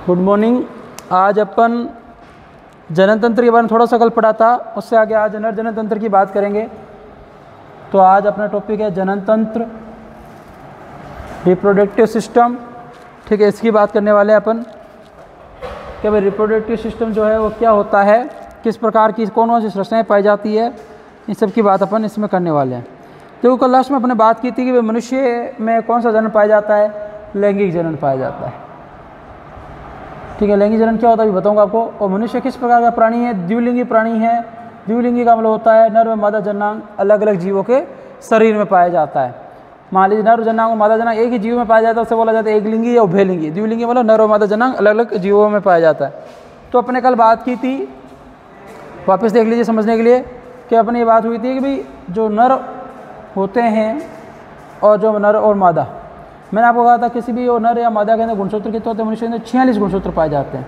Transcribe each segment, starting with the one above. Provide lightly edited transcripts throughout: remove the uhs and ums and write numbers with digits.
Good morning. आज अपन जनन तंत्र के बारे में थोड़ा सा कल पढ़ा था, उससे आगे आज नर जनन तंत्र की बात करेंगे। तो आज अपना टॉपिक है जनन तंत्र, रिप्रोडक्टिव सिस्टम। ठीक है, इसकी बात करने वाले हैं अपन कि भाई रिप्रोडक्टिव सिस्टम जो है वो क्या होता है, किस प्रकार की कौन सी संरचनाएं पाई जाती है, इन सब की बात अपन इसमें करने वाले हैं। तो कल लास्ट में अपने बात की थी कि भाई मनुष्य में कौन सा जनन पाया जाता है, लैंगिक जनन पाया जाता है। ठीक है, लैंगिक जनन क्या होता है अभी बताऊंगा आपको। और मनुष्य किस प्रकार का प्राणी है, द्विलिंगी प्राणी है। द्विलिंगी का मतलब होता है नर व मादा जनांग अलग अलग जीवों के शरीर में पाया जाता है। मान लीजिए नर जनांग और मादा जनांग एक ही जीव में पाया जाता है, उससे बोला जाता है एक लिंगी या उभयलिंगी। द्विलिंगी मतलब नर व मादा जनांग अलग अलग जीवों में पाया जाता है। तो अपने कल बात की थी, वापस देख लीजिए समझने के लिए, कि अपनी ये बात हुई थी कि भाई जो नर होते हैं और जो नर और मादा, मैंने आपको कहा था किसी भी नर या मादा के अंदर गुणसूत्र कितने होते हैं, मनुष्य के अंदर 46 गुणसूत्र पाए जाते हैं,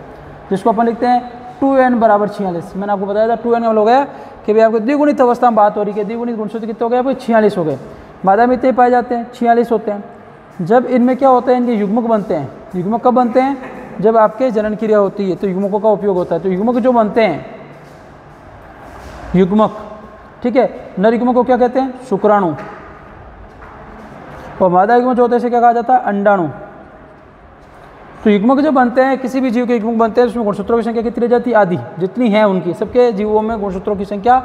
जिसको अपन लिखते हैं 2n बराबर 46। मैंने आपको बताया था 2n का मतलब हो गया कि भाई आपको द्विगुणित अवस्था में बात हो रही है, द्विगुणित गुणसूत्र कितने हो गए, आपको 46 हो गए। मादा में इतने पाए जाते हैं, 46 होते हैं। जब इनमें क्या होता है, इनके युग्मक बनते हैं। युग्मक कब बनते हैं, जब आपके जनन क्रिया होती है तो युग्मकों का उपयोग होता है। तो युग्मक जो बनते हैं, युग्मक, ठीक है, नर युग्मक को क्या कहते हैं, शुक्राणु, और मादा युग्मक जो होते हैं इसे क्या कहा जाता है, अंडाणु। तो युग्मक जो बनते हैं, किसी भी जीव के युग्मक बनते हैं, उसमें गुणसूत्रों की संख्या कितनी रह जाती है, आधी जितनी है उनकी। सबके जीवों में गुणसूत्रों की संख्या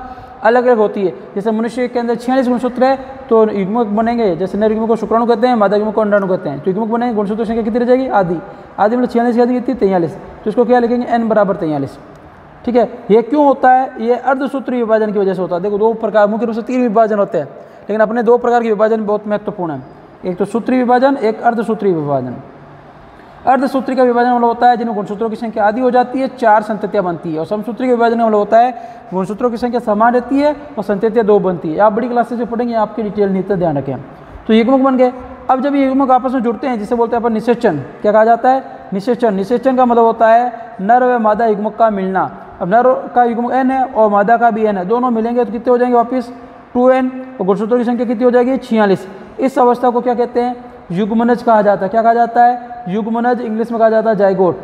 अलग अलग होती है। जैसे मनुष्य के अंदर 46 गुणसूत्र है, तो युग्मक बनेंगे, जैसे नर युग्मक को शुक्राणु कहते हैं, मादा युग्मक को अंडाणु कहते हैं। तो युग्मक बनेंगे, गुणसूत्रों की संख्या कितनी रह जाएगी, आधी। आधी मतलब 46 की आधी कितनी, 43। तो इसको क्या लिखेंगे, n बराबर 43। ठीक है, ये क्यों होता है, ये अर्धसूत्री विभाजन की वजह से होता है। देखो दो प्रकार, मुख्य रूप से 3 विभाजन होते हैं, लेकिन अपने 2 प्रकार के विभाजन बहुत महत्वपूर्ण है। एक तो सूत्री विभाजन, एक अर्धसूत्री विभाजन। अर्धसूत्री का विभाजन मतलब होता है जिनमें गुणसूत्रों की संख्या आधी हो जाती है, 4 संततियां बनती है। और समसूत्री का विभाजन मतलब होता है गुणसूत्रों की संख्या समान रहती है और संततियां 2 बनती है। आप बड़ी क्लासेस में पढ़ेंगे, आपकी डिटेल नहीं तो ध्यान रखें। तो युग्मक बन गए। अब जब ये युग्मक आपस में जुड़ते हैं, जिसे बोलते हैं अपन निषेचन, क्या कहा जाता है, निषेचन। निषेचन का मतलब होता है नर व मादा युग्मक का मिलना। अब नर का युग्मक n है और मादा का भी n है, दोनों मिलेंगे तो कितने हो जाएंगे वापिस, 2n, और गुणसूत्रों की संख्या कितनी हो जाएगी, 46। इस अवस्था को क्या कहते हैं, युग्मनज कहा जाता है। क्या कहा जाता है, युग्मनज, इंग्लिश में कहा जाता है जाइगोट।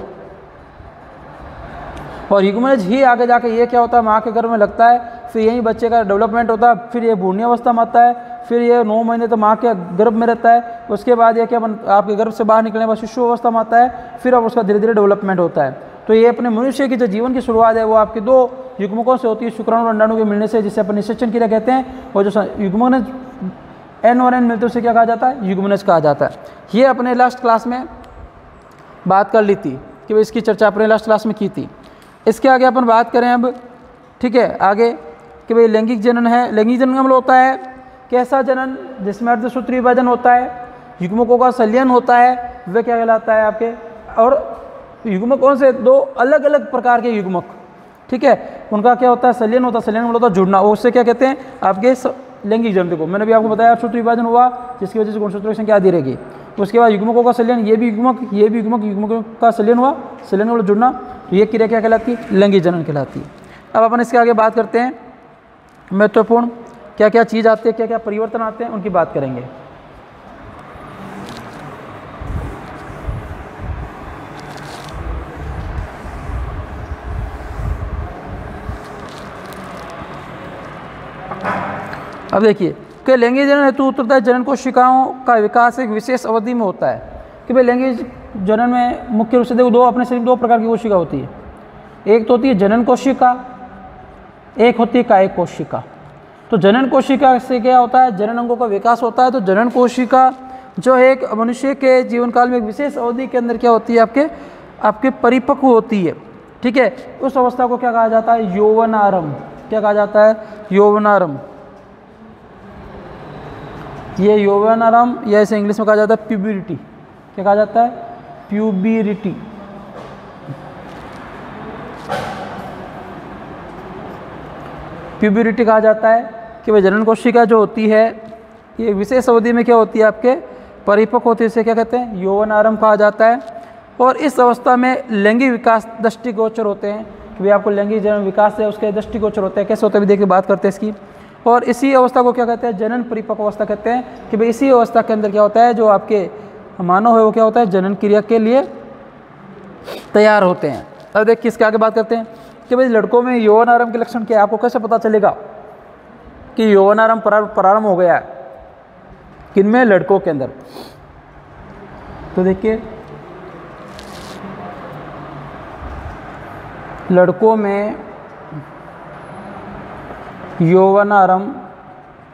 और युग्मनज ही आगे जाके ये क्या होता है, माँ के गर्भ में लगता है, फिर यही बच्चे का डेवलपमेंट होता है, फिर ये भ्रूणीय अवस्था में आता है, फिर ये 9 महीने तो माँ के गर्भ में रहता है। उसके बाद ये क्या आपके गर्भ से बाहर निकलने के बाद शिशु अवस्था में आता है, फिर अब उसका धीरे धीरे डेवलपमेंट होता है। तो ये अपने मनुष्य की जो जीवन की शुरुआत है वो आपके 2 युग्मकों से होती है, शुक्राणु और अंडाणु के मिलने से, जिसे अपन निषेचन क्रिया कहते हैं। और जो युग्मनज n और n मिलते हैं उसे क्या कहा जाता है, युग्मनज कहा जाता है। ये अपने लास्ट क्लास में बात कर ली थी कि भाई इसकी चर्चा अपने लास्ट क्लास में की थी। इसके आगे अपन बात करें अब, ठीक है, आगे कि भाई लैंगिक जनन है। लैंगिक जनन का मतलब होता है कैसा जनन जिसमें अर्धसूत्री विभाजन होता है, युग्मकों का संलयन होता है, वह क्या कहलाता है आपके। और युग्मक कौन से, 2 अलग अलग प्रकार के युग्मक, ठीक है, उनका क्या होता है, संलयन होता है। संलयन मतलब होता है जुड़ना, उससे क्या कहते हैं आपके लैंगिक जनन। देखो मैंने भी आपको बताया सूत्र विभाजन हुआ, जिसकी वजह से गुणसूत्रों की संख्या आधी रहेगी। उसके बाद युग्मकों का संलयन, ये भी युग्मक, ये भी युग्मक, युग्मकों का संलयन हुआ, संलयन मतलब जुड़ना, तो ये क्रिया क्या कहलाती है, लैंगिक जनन कहलाती है। अब अपन इसके आगे बात करते हैं, महत्वपूर्ण क्या क्या चीज़ आती है, क्या क्या परिवर्तन आते हैं, उनकी बात करेंगे। अब देखिए कि लैंगिक जनन हेतु उत्तरदायी जनन कोशिकाओं का विकास एक विशेष अवधि में होता है। कि भाई लैंगिक जनन में मुख्य रूप से देखो 2 अपने शरीर 2 प्रकार की कोशिका होती है। एक तो होती है जनन कोशिका, एक होती है कायिक कोशिका। तो जनन कोशिका से क्या होता है, जनन अंगों का विकास होता है। तो जनन कोशिका जो है एक मनुष्य के जीवन काल में एक विशेष अवधि के अंदर क्या होती है, आपके परिपक्व होती है। ठीक है, उस अवस्था को क्या कहा जाता है, यौवनारंभ। क्या कहा जाता है, यौवनारंभ। ये यौवनारंभ, या इसे इंग्लिश में कहा जाता है प्यूबरिटी। क्या कहा जाता है, प्यूबरिटी। प्यूबरिटी कहा जाता है कि भाई जनन कोशिका जो होती है ये विशेष अवधि में क्या होती है, आपके परिपक्व होती है, इसे क्या कहते हैं, यौवनारंभ कहा जाता है। और इस अवस्था में लैंगिक विकास दृष्टिगोचर होते हैं कि भाई आपको लैंगिक जनन विकास है उसके दृष्टिगोचर होते हैं। कैसे होते हैं भी देखिए, बात करते हैं इसकी। और इसी अवस्था को क्या कहते हैं, जनन परिपक्व अवस्था कहते हैं। कि भाई इसी अवस्था के अंदर क्या होता है, जो आपके मानव है वो क्या होता है, जनन क्रिया के लिए तैयार होते हैं। अब देखिए किसके आगे बात करते हैं कि भाई लड़कों में यौवनारंभ के लक्षण क्या है, आपको कैसे पता चलेगा कि यौवनारंभ प्रारंभ हो गया है, किनमें, लड़कों के अंदर। तो देखिए लड़कों में यौवनारंभ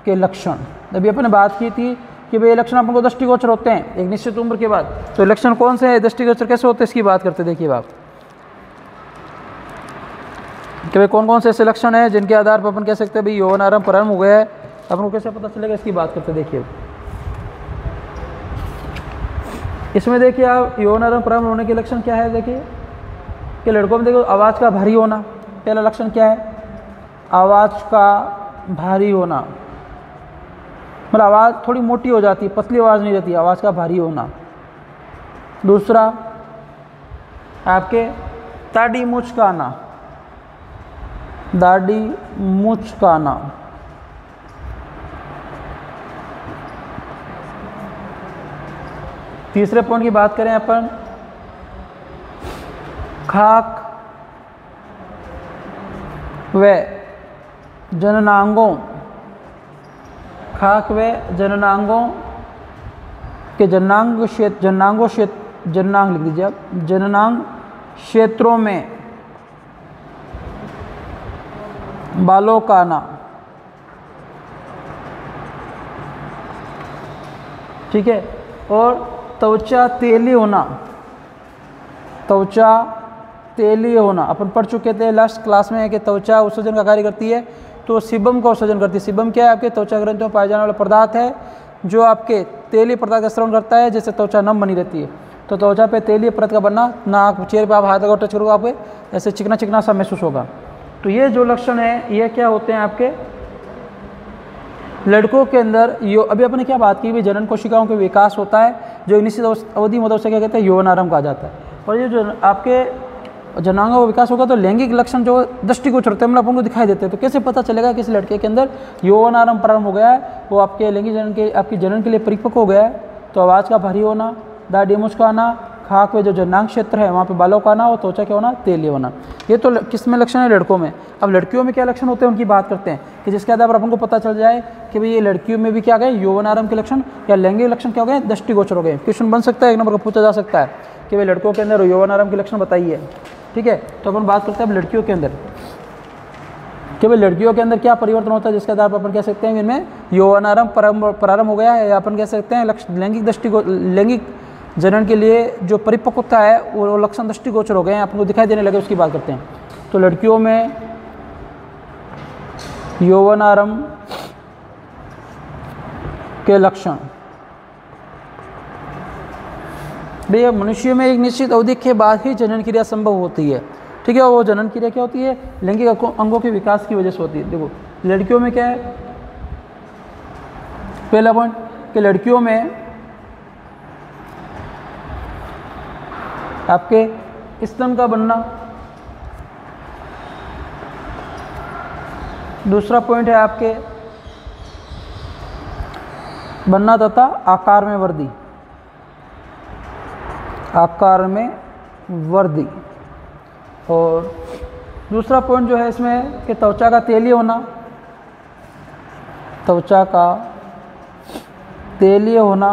के लक्षण, अभी अपने बात की थी कि भाई ये लक्षण अपन को दृष्टिगोचर होते हैं एक निश्चित उम्र के बाद। तो लक्षण कौन से हैं, दृष्टिगोचर कैसे होते हैं, इसकी बात करते हैं। देखिए आप कि भाई कौन कौन से ऐसे लक्षण हैं जिनके आधार पर अपन कह सकते हैं भाई यौवनारंभ प्रारंभ हो गया है, अपन को कैसे पता चलेगा, इसकी बात करते हैं। देखिए इसमें देखिए आप यौवनारंभ प्रारंभ होने के लक्षण क्या है। देखिए कि लड़कों में देखो आवाज़ का भारी होना, पहला लक्षण क्या है, आवाज़ का भारी होना, मतलब आवाज़ थोड़ी मोटी हो जाती है, पतली आवाज़ नहीं रहती, आवाज़ का भारी होना। दूसरा आपके दाढ़ी मुचकाना, दाढ़ी मुचकाना। तीसरे पॉइंट की बात करें अपन, खाक व जननांगों, खाक व जननांगों के जननांग लिख दीजिए आप, जननांग क्षेत्रों में बालों का आना, ठीक है। और त्वचा तेली होना, त्वचा तेली होना अपन पढ़ चुके थे लास्ट क्लास में कि त्वचा उत्सर्जन का कार्य करती है, तो सीबम का उत्सर्जन करती है। सीबम क्या है, आपके त्वचा ग्रंथियों में पाए जाने वाला पदार्थ है जो आपके तेली पदार्थ का स्रावन करता है, जिससे त्वचा नम बनी रहती है। तो त्वचा पे तेलीय परत का बनना, नाक चेहरे पे आप हाथ अगर टच करोगे आपके ऐसे चिकना चिकना सा महसूस होगा। तो ये जो लक्षण है ये क्या होते हैं आपके लड़कों के अंदर। अभी अपने क्या बात की, भी जनन कोशिकाओं के विकास होता है जो निश्चित अवधि में उसे क्या कहते हैं, यौवनारंभ कहा जाता है। और ये जो आपके जनांगों का विकास होगा तो लैंगिक लक्षण जो दृष्टिगोचर होते हैं मतलब अपन को दिखाई देते हैं। तो कैसे पता चलेगा कि इस लड़के के अंदर यौवनारंभ प्रारंभ हो गया है, वो आपके लैंगिक जनन के आपकी जनन के लिए परिपक्व हो गया है। तो आवाज़ का भारी होना, दाढ़ी मुचकाना, खाक में जो जनांग क्षेत्र है वहाँ पे बालों का आना और त्वचा क्या होना, तेली होना। ये तो किस में लक्षण है, लड़कों में। अब लड़कियों में क्या लक्षण होते हैं उनकी बात करते हैं कि जिसके आधार पर अपन को पता चल जाए कि भाई ये लड़कियों में भी क्या गए यौवनारंभ के लक्षण या लैंगिक लक्षण क्या हो गए, दृष्टिगोचर हो गए। क्वेश्चन बन सकता है, एक नंबर का पूछा जा सकता है कि भाई लड़कों के अंदर यौवनारंभ के लक्षण बताइए, ठीक है। तो अपन बात करते हैं अब लड़कियों के अंदर कि भाई लड़कियों के अंदर क्या परिवर्तन होता है, जिसके आधार पर अपन कह सकते हैं इनमें यौवनारंभ प्रारंभ हो गया है, या अपन कह सकते हैं लैंगिक जनन के लिए जो परिपक्वता है वो लक्षण दृष्टिगोचर हो गए हैं, अपन को दिखाई देने लगे, उसकी बात करते हैं। तो लड़कियों में यौवनारंभ के लक्षण, भैया मनुष्य में एक निश्चित अवधि के बाद ही जनन क्रिया संभव होती है, ठीक है। वो जनन क्रिया क्या होती है, लैंगिक अंगों के विकास की वजह से होती है। देखो लड़कियों में क्या है, पहला पॉइंट कि लड़कियों में आपके स्तन का बनना, दूसरा पॉइंट है आपके बनना तथा आकार में वृद्धि, आकार में वृद्धि। और दूसरा पॉइंट जो है इसमें कि त्वचा का तेलीय होना, त्वचा का तेलीय होना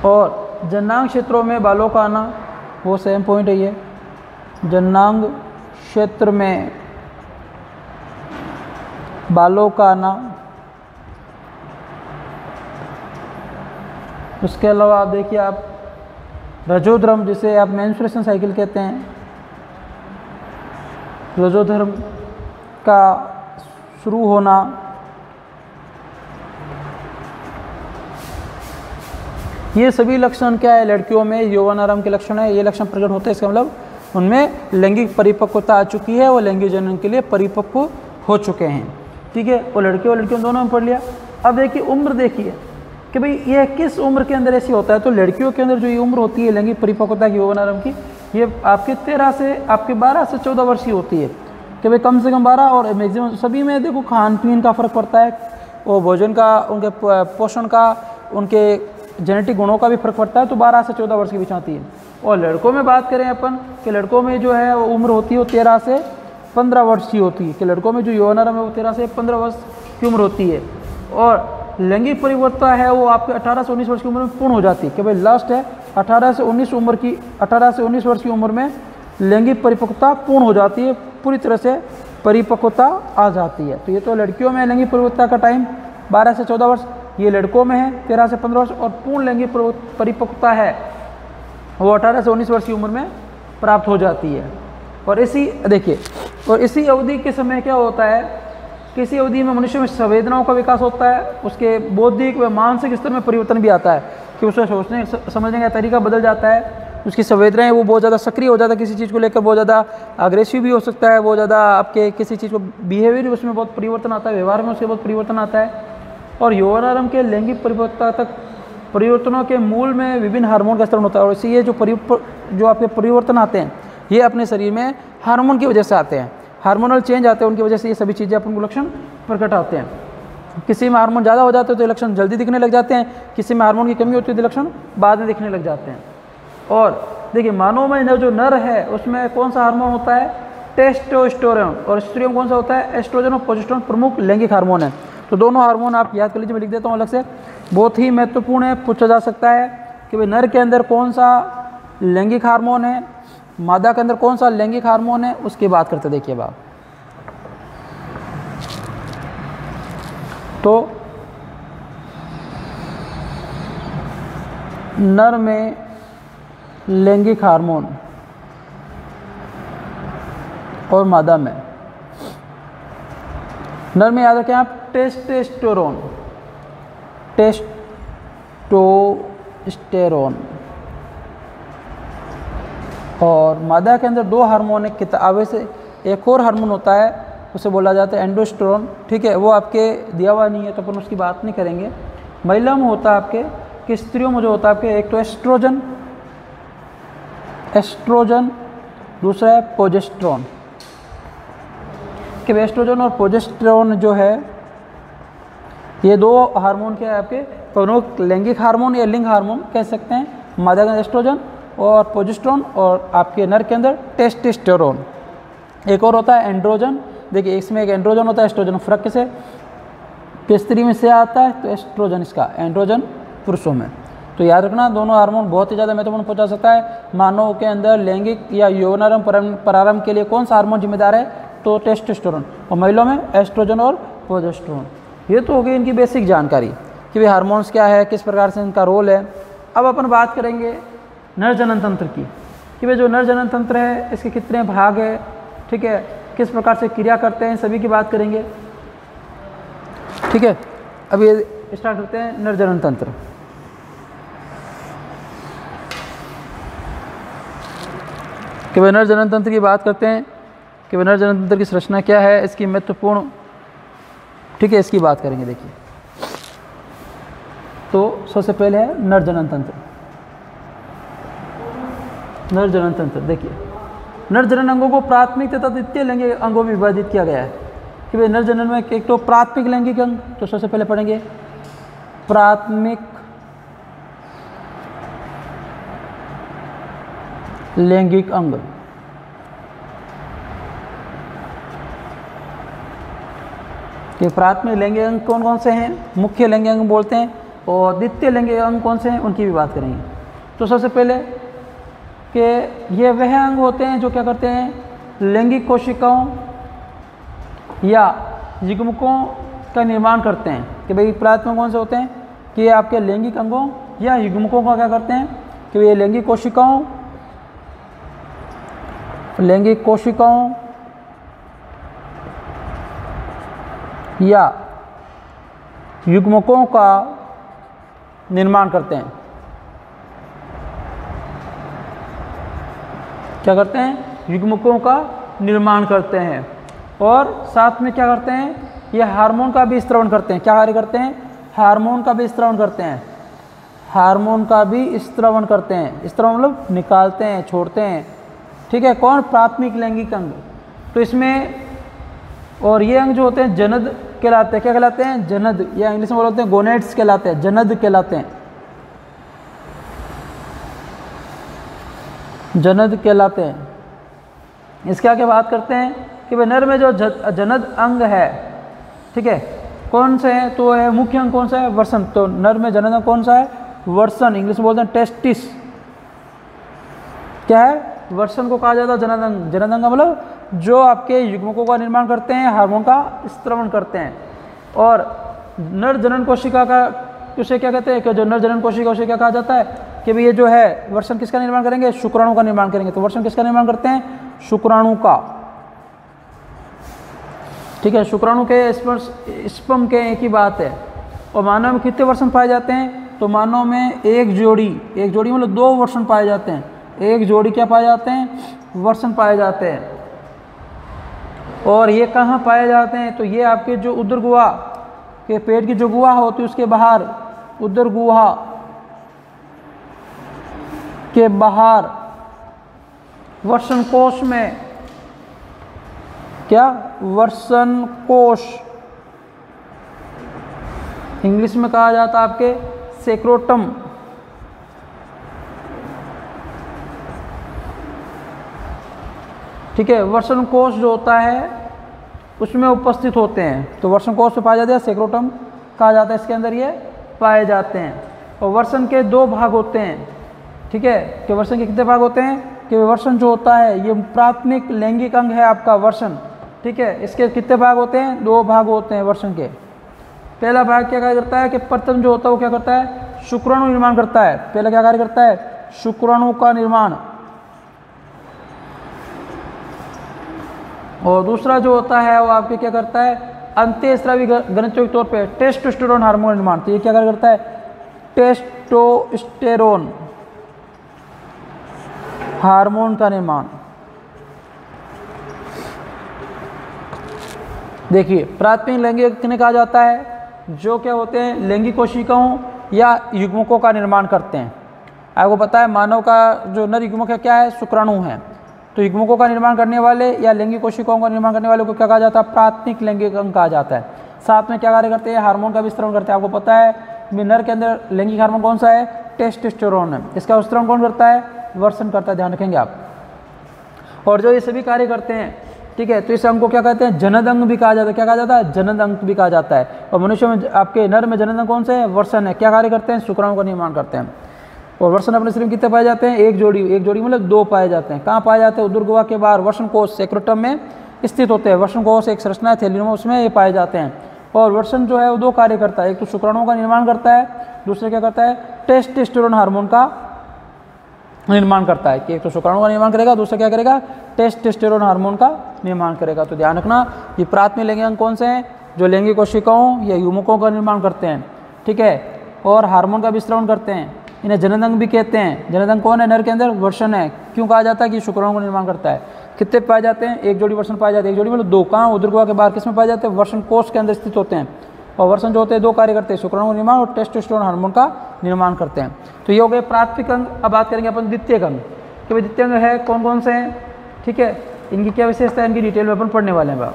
और जननांग क्षेत्रों में बालों का आना, वो सेम पॉइंट है ये, जननांग क्षेत्र में बालों का आना। उसके अलावा आप देखिए आप रजोधर्म, जिसे आप मेंस्ट्रुएशन साइकिल कहते हैं, रजोधर्म का शुरू होना, ये सभी लक्षण क्या है लड़कियों में यौवनारंभ के लक्षण है। ये लक्षण प्रकट होते हैं, इसका मतलब उनमें लैंगिक परिपक्वता आ चुकी है, वो लैंगिक जनन के लिए परिपक्व हो चुके हैं, ठीक है। वो लड़के और लड़कियों दोनों में पढ़ लिया। अब देखिए उम्र देखिए कि भाई ये किस उम्र के अंदर ऐसी होता है। तो लड़कियों के अंदर जो ये उम्र होती है लैंगिक परिपक्वता की यौवनारंभ की, ये आपके 13 से आपके 12 से 14 वर्ष की होती है कि भाई कम से कम 12। और मैक्सिमम सभी में देखो खान पीन का फ़र्क पड़ता है, वो भोजन का, उनके पोषण का, उनके जेनेटिक गुणों का भी फर्क पड़ता है, तो 12 से 14 वर्ष के बीच आती है। और लड़कों में बात करें अपन कि लड़कों में जो है वो उम्र होती है वो 13 से 15 वर्ष की होती है, कि लड़कों में जो यौनारंभ है वो 13 से 15 वर्ष की उम्र होती है। और लैंगिक परिपक्वता है वो आपके 18 से 19 वर्ष की उम्र में पूर्ण हो जाती है, कि भाई लास्ट है 18 से 19 वर्ष की उम्र में लैंगिक परिपक्वता पूर्ण हो जाती है, पूरी तरह से परिपक्वता आ जाती है। तो ये तो लड़कियों में लैंगिक परिपक्वता का टाइम 12 से 14 वर्ष, ये लड़कों में है 13 से 15 वर्ष, और पूर्ण लैंगिक परिपक्वता है वो 18 से 19 वर्ष की उम्र में प्राप्त हो जाती है। और इसी देखिए, और इसी अवधि के समय क्या होता है, किसी अवधि में मनुष्य में संवेदनाओं का विकास होता है, उसके बौद्धिक व मानसिक स्तर में परिवर्तन भी आता है, कि उसका सोचने समझने का तरीका बदल जाता है, उसकी संवेदनाएं वो बहुत ज़्यादा सक्रिय हो जाता है, किसी चीज़ को लेकर बहुत ज़्यादा अग्रेसिव भी हो सकता है, बहुत ज़्यादा आपके किसी चीज़ को बिहेवियर उसमें बहुत परिवर्तन आता है, व्यवहार में उसके बहुत परिवर्तन आता है। और यौनारंभ के लैंगिक परिपक्वता तक परिवर्तनों के मूल में विभिन्न हार्मोन का स्तर होता है। और इसी ये जो आपके परिवर्तन आते हैं ये अपने शरीर में हार्मोन की वजह से आते हैं, हार्मोनल चेंज आते हैं, उनकी वजह से ये सभी चीज़ें अपन को लक्षण प्रकट आते हैं। किसी में हार्मोन ज़्यादा हो जाते हैं तो लक्षण जल्दी दिखने लग जाते हैं, किसी में हार्मोन की कमी होती है तो लक्षण बाद में दिखने लग जाते हैं। और देखिए, मानव में जो नर है उसमें कौन सा हार्मोन होता है, टेस्टोस्टेरोन, और स्त्रियों में कौन सा होता है, एस्ट्रोजन और प्रोजेस्टेरोन प्रमुख लैंगिक हार्मोन है। तो दोनों हार्मोन आप याद कर लीजिए, मैं लिख देता हूँ अलग से, बहुत ही महत्वपूर्ण है, पूछा जा सकता है कि भाई नर के अंदर कौन सा लैंगिक हार्मोन है, मादा के अंदर कौन सा लैंगिक हार्मोन है, उसकी बात करते देखिए बात। तो नर में लैंगिक हार्मोन और मादा में, नर में याद रखें आप टेस्टोस्टेरोन, और मादा के अंदर दो हार्मोन है, किताबे से एक और हार्मोन होता है उसे बोला जाता है एंडोस्टेरोन, ठीक है, वो आपके दिया हुआ नहीं है तो अपन उसकी बात नहीं करेंगे। महिला में होता है आपके, कि स्त्रियों में जो होता है आपके, एक तो एस्ट्रोजन, दूसरा है प्रोजेस्टेरोन। कि एस्ट्रोजन और प्रोजेस्टेरोन जो है ये दो हार्मोन क्या है आपके प्रमुख लैंगिक हार्मोन या लिंग हार्मोन कह सकते हैं। मादा के अंदर एस्ट्रोजन और प्रोजेस्टेरोन, और आपके नर के अंदर टेस्टोस्टेरोन। एक और होता है एंड्रोजन। देखिए, इसमें एक एंड्रोजन होता है, एस्ट्रोजन फर्क से कि स्त्री में से आता है, तो एस्ट्रोजन इसका, एंड्रोजन पुरुषों में। तो याद रखना, दोनों हार्मोन बहुत ही ज़्यादा महत्वपूर्ण पहुंचा सकता है। मानव के अंदर लैंगिक या यौनारंभ प्रारंभ के लिए कौन सा हार्मोन जिम्मेदार है, तो टेस्टोस्टेरोन, और महिलाओं में एस्ट्रोजन और प्रोजेस्टेरोन। ये तो हो गई इनकी बेसिक जानकारी कि भाई हार्मोन्स क्या है, किस प्रकार से इनका रोल है। अब अपन बात करेंगे नर जनन तंत्र की, कि भाई जो नर जनन तंत्र है इसके कितने भाग है, ठीक है, किस प्रकार से क्रिया करते हैं, सभी की बात करेंगे, ठीक है। अब ये स्टार्ट करते हैं नर जनन तंत्र। कि वह नर जनन तंत्र की बात करते हैं कि वह नर जनन तंत्र की संरचना क्या है, इसकी महत्वपूर्ण, ठीक है, इसकी बात करेंगे। देखिए, तो सबसे पहले है नर जनन तंत्र। नर जनन तंत्र देखिए, नर जनन अंगों को प्राथमिक तथा द्वितीय लैंगिक अंगों में विभाजित किया गया है। कि भाई नर जनन में एक तो प्राथमिक लैंगिक अंग, तो सबसे पहले पढ़ेंगे प्राथमिक लैंगिक अंग। ये प्राथमिक लैंगिक अंग कौन कौन से हैं, मुख्य लैंगिक अंग बोलते हैं, और द्वितीय लैंगिक अंग कौन से हैं उनकी भी बात करेंगे। तो सबसे पहले कि ये वह अंग होते हैं जो क्या करते हैं, लैंगिक कोशिकाओं या युग्मकों का निर्माण करते हैं। कि भाई प्राथमिक कौन से होते हैं, कि ये आपके लैंगिक अंगों या युग्मकों का क्या करते हैं, कि ये लैंगिक कोशिकाओं या युग्मकों का निर्माण करते हैं। क्या करते हैं, युग्मकों का निर्माण करते हैं, और साथ में क्या करते हैं, ये हार्मोन का भी स्त्रवण करते हैं। क्या कार्य करते हैं, हार्मोन का भी स्त्रवण करते हैं, हार्मोन का भी स्त्रवण करते हैं। स्त्रवण मतलब निकालते हैं, छोड़ते हैं, ठीक है। कौन, प्राथमिक लैंगिक अंग। तो इसमें, और ये अंग जो होते हैं जनद कहलाते हैं। क्या कहलाते हैं, जनद, या इंग्लिश में बोलते हैं गोनेड्स कहलाते हैं, जनद कहलाते हैं। जनद कहलाते हैं। इसके आगे बात करते हैं कि भाई नर में जो जनद अंग है, ठीक है, कौन से है, तो है मुख्य अंग कौन सा है, वर्सन। तो नर में जनद अंग कौन सा है, वर्सन, इंग्लिश में बोलते हैं टेस्टिस। क्या है, वर्सन को कहा जाता है जनद अंग। जनद अंग मतलब जो आपके युग्मकों का निर्माण करते हैं, हार्मोन का स्त्रवण करते हैं। और नर जनन कोशिका का उसे क्या कहते हैं, कि जो नर जनन कोशिका उसे क्या कहा जाता है कि भाई ये जो है वर्षण किसका निर्माण करेंगे, शुक्राणु का निर्माण करेंगे। तो वर्षण किसका निर्माण करते हैं, शुक्राणु का, ठीक है। शुक्राणु के स्पर्म के एक ही बात है। और मानव में कितने वर्षण पाए जाते हैं, तो मानव में एक जोड़ी मतलब 2 वर्षण पाए जाते हैं। एक जोड़ी क्या पाए जाते हैं, वर्षण पाए जाते हैं। और ये कहाँ पाए जाते हैं, तो ये आपके जो उदर गुहा के पेट की जो गुहा होती है उसके बाहर, उदर गुहा के बाहर वर्षण कोश में, क्या, वर्षण कोश, इंग्लिश में कहा जाता है आपके सेक्रोटम, ठीक है। वर्षण कोश जो होता है उसमें उपस्थित होते हैं। तो वर्षण कोश में पाया जाता है, सेक्रोटम कहा जाता है, इसके अंदर ये पाए जाते हैं। और वर्षण के 2 भाग होते हैं, ठीक है। कि वर्षण के कितने भाग होते हैं, कि वर्षण जो होता है ये प्राथमिक लैंगिक अंग है आपका वर्षण, ठीक है। इसके कितने भाग होते हैं, 2 भाग होते हैं वर्षण के। पहला भाग क्या कार्य करता है, कि प्रथम जो होता है वो क्या करता है, शुक्राणु निर्माण करता है। पहला क्या कार्य करता है, शुक्राणु का निर्माण। और दूसरा जो होता है वो आपके क्या करता है, अंत्यस्रावी घनत्व के तौर पे टेस्टोस्टेरोन हार्मोन निर्माण। तो ये क्या कार्य करता है, टेस्टोस्टेरोन हार्मोन का निर्माण। देखिए प्राथमिक लैंगिक किन्हें कहा जाता है, जो क्या होते हैं, लैंगिक कोशिकाओं या युग्मकों का निर्माण करते हैं। आपको पता है मानव का जो नर युग्मक है क्या है, शुक्राणु है। तो युग्मकों का निर्माण करने वाले या लैंगिक कोशिकाओं का निर्माण करने वाले को क्या कहा जाता है, प्राथमिक लैंगिक अंग कहा जाता है। साथ में क्या कार्य करते हैं, हार्मोन का विस्तरण करते हैं। आपको पता है नर के अंदर लैंगिक हार्मोन कौन सा है, टेस्टोस्टेरोन है। इसका विस्तरण कौन करता है, वर्षण करता है, ध्यान रखेंगे आप। और जो ये सभी कार्य करते हैं, ठीक है, तो इस अंग को क्या कहते हैं, जनद अंग भी कहा जाता है। क्या कहा जाता है, जनद अंग भी कहा जाता है। और मनुष्य में आपके नर में जनद अंग कौन से है, वर्षण है। क्या कार्य करते हैं, शुक्राणु का निर्माण करते हैं। और वर्षण अपने शरीर में कितने पाए जाते हैं, एक जोड़ी मतलब 2 पाए जाते हैं। कहाँ पाए जाते हैं, उदर गुहा के बाहर वर्षण कोश सेक्रोटम में स्थित होते हैं। वर्षण कोश एक संरचना है थैली में, उसमें ये पाए जाते हैं। और वर्षण जो है वो 2 कार्य करता है, एक तो शुक्राणुओं का निर्माण करता है, दूसरे क्या करता है, टेस्टोस्टेरोन हार्मोन का निर्माण करता है। कि एक तो शुक्राणु का निर्माण करेगा, दूसरा क्या करेगा, टेस्टोस्टेरोन हार्मोन का निर्माण करेगा। तो ध्यान रखना ये प्राथमिक लैंगिक अंग कौन से हैं, जो लैंगिक कोशिकाओं या युग्मकों का निर्माण करते हैं, ठीक है, और हार्मोन का विस्तरण करते हैं। इन्हें जनद अंग भी कहते हैं। जनद अंग कौन है, नर के अंदर वर्षण है। क्यों कहा जाता है, कि शुक्राणु का निर्माण करता है। कितने पाए जाते हैं, एक जोड़ी वर्षण पाए जाते हैं। एक जोड़ी मतलब 2, कहाँ, उदर गुहा के बाहर किस में पाए जाते हैं, वर्षण कोश के अंदर स्थित होते हैं। और वर्षण जो होते हैं 2 कार्य करते हैं, शुक्राणु का निर्माण और टेस्टोस्टेरोन हार्मोन का निर्माण करते हैं। तो ये हो गए प्राथमिक अंग। अब बात करेंगे अपन द्वितीयक अंग, कि भाई द्वितीय अंग है कौन कौन से हैं, ठीक है, इनकी क्या विशेषता है, इनकी डिटेल में अपन पढ़ने वाले हैं।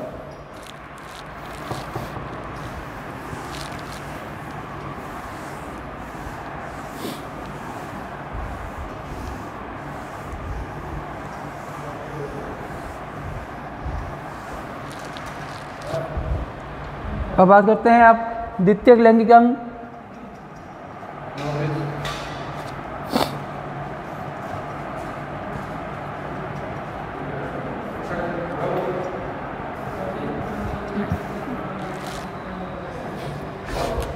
अब बात करते हैं आप द्वितीयक लैंगिक अंग।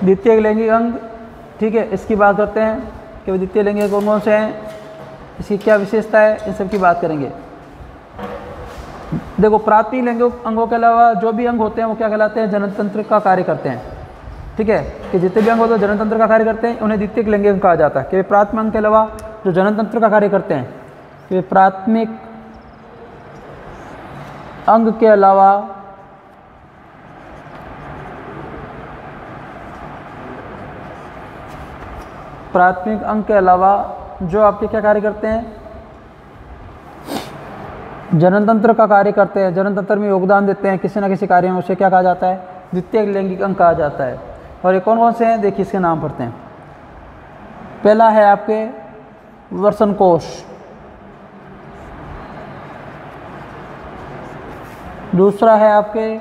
द्वितीयक लैंगिक अंग, ठीक है, इसकी बात करते हैं कि द्वितीय लैंगिक कौन कौन से हैं, इसकी क्या विशेषता है, इन सब की बात करेंगे। देखो प्राथमिक लैंगिक अंगों के अलावा जो भी अंग होते हैं वो क्या कहलाते हैं, जनन तंत्र का कार्य करते हैं, ठीक है। कि जितने भी अंग होते हैं जनन तंत्र का कार्य करते हैं, उन्हें द्वितीयक लैंगिक अंग कहा जाता है। कि प्राथमिक अंग के अलावा जो जनन तंत्र का कार्य करते हैं, कि प्राथमिक अंग के अलावा जो आपके क्या कार्य करते हैं, जनन तंत्र का कार्य करते हैं, जनन तंत्र में योगदान देते हैं किसी न किसी कार्य में, उसे क्या कहा जाता है, द्वितीयक लैंगिक अंग कहा जाता है। और ये कौन कौन से हैं, देखिए इसके नाम पढ़ते हैं। पहला है आपके वर्षण कोश, दूसरा है आपके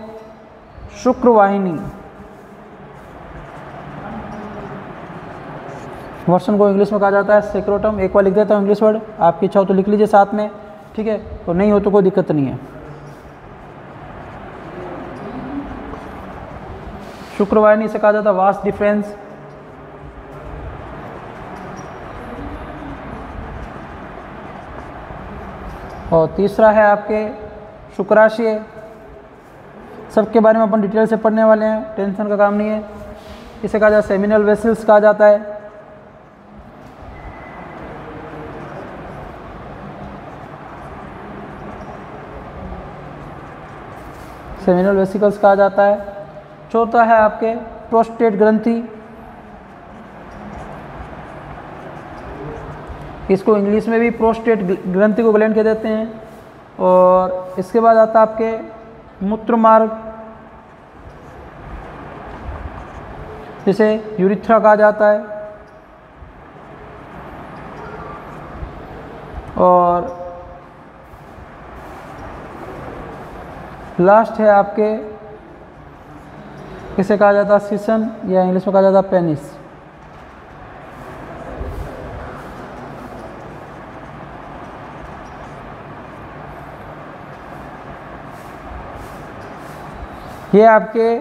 शुक्रवाहिनी। वर्षन को इंग्लिश में कहा जाता है सेक्रोटम। एक बार लिख देता हूँ इंग्लिश वर्ड, आपकी इच्छा हो तो लिख लीजिए साथ में, ठीक है, और नहीं हो तो कोई दिक्कत नहीं है। शुक्रवाहिनी से कहा जाता है वास्ट डिफरेंस। और तीसरा है आपके शुक्राशय। सबके बारे में अपन डिटेल से पढ़ने वाले हैं, टेंशन का काम नहीं है। इसे कहा जाता है सेमिनल वेसल्स कहा जाता है। सेमिनल वेसिकल्स कहा जाता है। चौथा है आपके प्रोस्टेट ग्रंथि। इसको इंग्लिश में भी प्रोस्टेट ग्रंथि को ग्लैंड कह देते हैं। और इसके बाद आता है आपके मूत्र मार्ग, जिसे यूरिथ्रा कहा जाता है। और लास्ट है आपके, इसे कहा जाता है सीसन या इंग्लिश में कहा जाता है पेनिस। ये आपके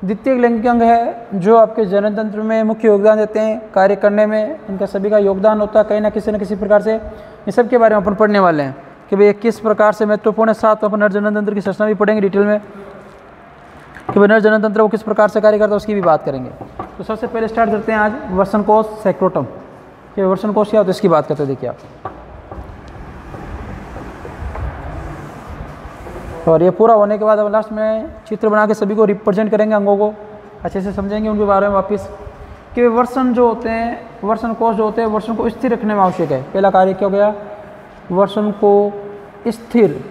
द्वितीय लैंगिक अंग है जो आपके जनन तंत्र में मुख्य योगदान देते हैं कार्य करने में। इनका सभी का योगदान होता है कहीं ना किसी प्रकार से। ये सब के बारे में अपन पढ़ने वाले हैं कि भाई किस प्रकार से महत्वपूर्ण है। साथ अपन नर जनन तंत्र की संरचना भी पढ़ेंगे डिटेल में कि भाई नर जनन तंत्र वो किस प्रकार से कार्य करता है, उसकी भी बात करेंगे। तो सबसे पहले स्टार्ट करते हैं आज वर्षण कोश सेक्रोटम। ये वर्षण कोश क्या होता है इसकी बात करते हैं। देखिए आप, और ये पूरा होने के बाद अब लास्ट में चित्र बना के सभी को रिप्रेजेंट करेंगे, अंगों को अच्छे से समझेंगे उनके बारे में वापस कि वर्षण जो होते हैं, वर्षण कोश जो होते हैं, वर्षण को स्थिर रखने में आवश्यक है। पहला कार्य क्या हो गया, वर्षण को स्थिर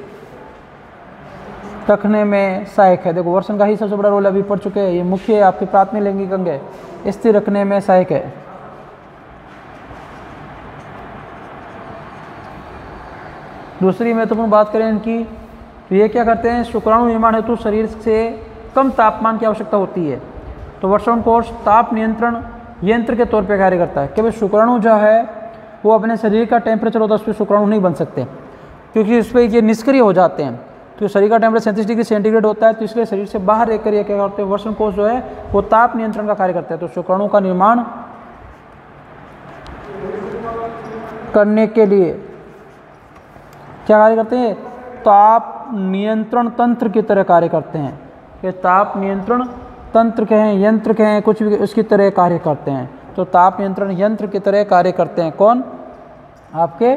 रखने में सहायक है। देखो वर्षण का ही सबसे बड़ा रोल अभी पढ़ चुके हैं। ये मुख्य आपके प्राथमिक लैंगिक अंग है, स्थिर रखने में सहायक है। दूसरी महत्वपूर्ण बात करें इनकी, तो ये क्या करते हैं, शुक्राणु निर्माण हेतु शरीर से कम तापमान की आवश्यकता होती है। तो वर्षण कोश ताप नियंत्रण यंत्र के तौर पर कार्य करता है। कि भाई शुक्राणु जो है वो अपने शरीर का टेम्परेचर होता है, उस पर शुक्राणु नहीं बन सकते क्योंकि उस पर ये निष्क्रिय हो जाते हैं। तो शरीर का टेम्परेचर 37 डिग्री सेंटीग्रेड होता है, तो इसलिए शरीर से बाहर रहकर ये क्या करते हैं, वर्षण कोश जो है वो ताप नियंत्रण का कार्य करता है। तो शुक्राणु का निर्माण करने के लिए क्या कार्य करते हैं, ताप नियंत्रण तंत्र की तरह कार्य करते हैं। ये ताप नियंत्रण तंत्र कहें, यंत्र कहें, कुछ भी उसकी तरह कार्य करते हैं। तो ताप नियंत्रण यंत्र की तरह कार्य करते हैं कौन, आपके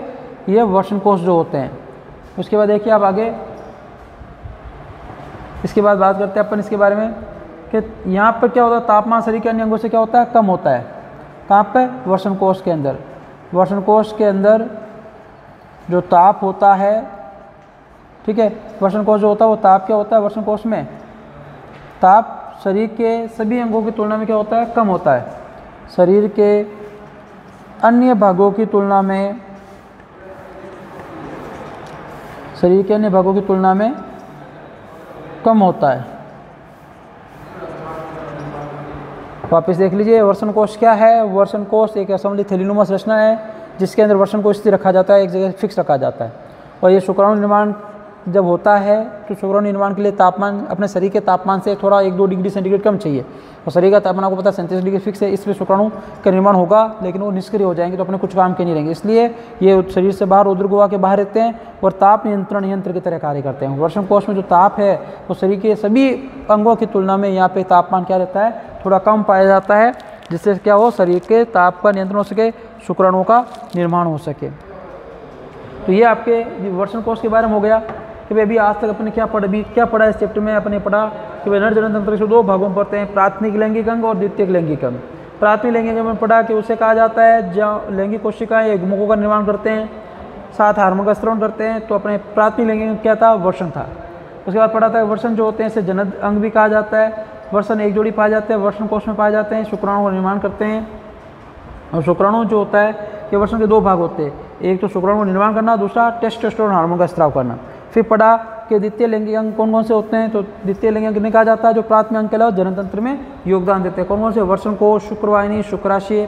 ये वर्षण कोश जो होते हैं। उसके बाद देखिए आप आगे, इसके बाद बात करते हैं अपन इसके बारे में कि यहाँ पर क्या होता है, तापमान शरीर के अन्य अंगों से क्या होता है, कम होता है। कहाँ पे, वर्षण कोश के अंदर। वर्षण कोश के अंदर जो ताप होता है, ठीक है, वर्षण कोश जो होता है वो ताप क्या होता है, वर्षण कोश में ताप शरीर के सभी अंगों की तुलना में क्या होता है, कम होता है। शरीर के अन्य भागों की तुलना में, शरीर के अन्य भागों की तुलना में कम होता है। वापस देख लीजिए वर्षण कोश क्या है। वर्षण कोश एक असमली थैलीनुमा संरचना है जिसके अंदर वर्षण को स्थिर रखा जाता है, एक जगह फिक्स रखा जाता है। और ये शुक्राणु निर्माण जब होता है तो शुक्राणु निर्माण के लिए तापमान अपने शरीर के तापमान से थोड़ा 1-2 डिग्री सेंटीग्रेड कम चाहिए। और शरीर का तापमान आपको पता है 37 डिग्री फिक्स है, इसलिए शुक्राणु का निर्माण होगा लेकिन वो निष्क्रिय हो जाएंगे, तो अपने कुछ काम के नहीं रहेंगे। इसलिए ये शरीर से बाहर उदर गुहा के बाहर रहते हैं और ताप नियंत्रण यंत्र की तरह कार्य करते हैं। वर्षण कोश में जो ताप है वो शरीर के सभी अंगों की तुलना में यहाँ पे तापमान क्या रहता है, थोड़ा कम पाया जाता है, जिससे क्या हो, शरीर के ताप का नियंत्रण हो सके, शुक्राणुओं का निर्माण हो सके। तो ये आपके वर्षण कोश के बारे में हो गया कि भाई अभी आज तक अपने क्या पढ़ा इस चैप्टर में। अपने पढ़ा कि भाई नर जनन तंत्र से 2 भागों में पढ़ते हैं, प्राथमिक लैंगिक अंग और द्वितीयक लैंगिक अंग। प्राथमिक लैंगिक अंग में पढ़ा कि उसे कहा जाता है जहाँ लैंगिक कोशिकाएं युग्मकों का निर्माण करते हैं, साथ हार्मोन का स्राव करते हैं। तो अपने प्राथमिक लैंगिक अंग क्या था, वर्षण था। उसके बाद पढ़ा था वर्षण जो होते हैं इसे जनन अंग भी कहा जाता है। वर्षण एक जोड़ी पाए जाते हैं, वर्षण कोश में पाए जाते हैं, शुक्राणु का निर्माण करते हैं। और शुक्राणु जो होता है कि वर्षण के 2 भाग होते हैं, एक तो शुक्राणु का निर्माण करना, दूसरा टेस्टोस्टेरोन हार्मोन का स्राव करना। फिर पढ़ा के द्वितीय लैंगिक अंग कौन कौन से होते हैं? तो द्वितीय लैंगिक अंग कहा जाता है जो प्राथमिक अंग के अलावा जनन तंत्र में योगदान देते हैं। कौन कौन से? वृषण कोश, शुक्रवाहिनी, शुक्राशय,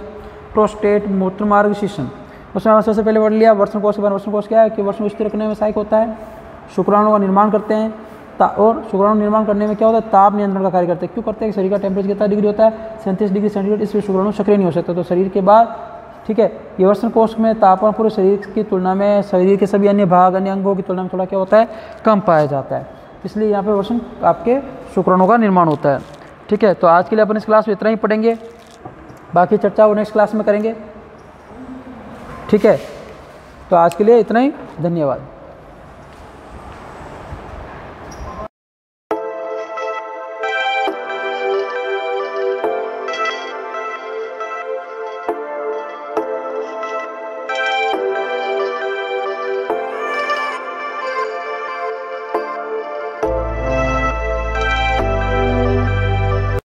प्रोस्टेट, मूत्रमार्ग, शीशन। उसमें सबसे पहले पढ़ लिया वृषण कोश के बारे में। वृषण कोश क्या है कि वृषण स्थिर रखने में सहायक होता है, शुक्राणु का निर्माण करते हैं और शुक्राणु निर्माण करने में क्या होता है? ताप नियंत्रण का कार्य करते हैं। क्यों करते हैं? शरीर का टेम्परेचर कितना डिग्री होता है? 37 डिग्री सेंटीग्रेड, इसलिए शुक्राणु सक्रिय नहीं हो सकता। तो शरीर के बाद ठीक है, ये वृषण कोश में तापमान पूरे शरीर की तुलना में शरीर के सभी अन्य भाग, अन्य अंगों की तुलना में थोड़ा क्या होता है? कम पाया जाता है, इसलिए यहाँ पे वृषण आपके शुक्राणु का निर्माण होता है। ठीक है, तो आज के लिए अपन इस क्लास में इतना ही पढ़ेंगे, बाकी चर्चा वो नेक्स्ट क्लास में करेंगे। ठीक है, तो आज के लिए इतना ही, धन्यवाद।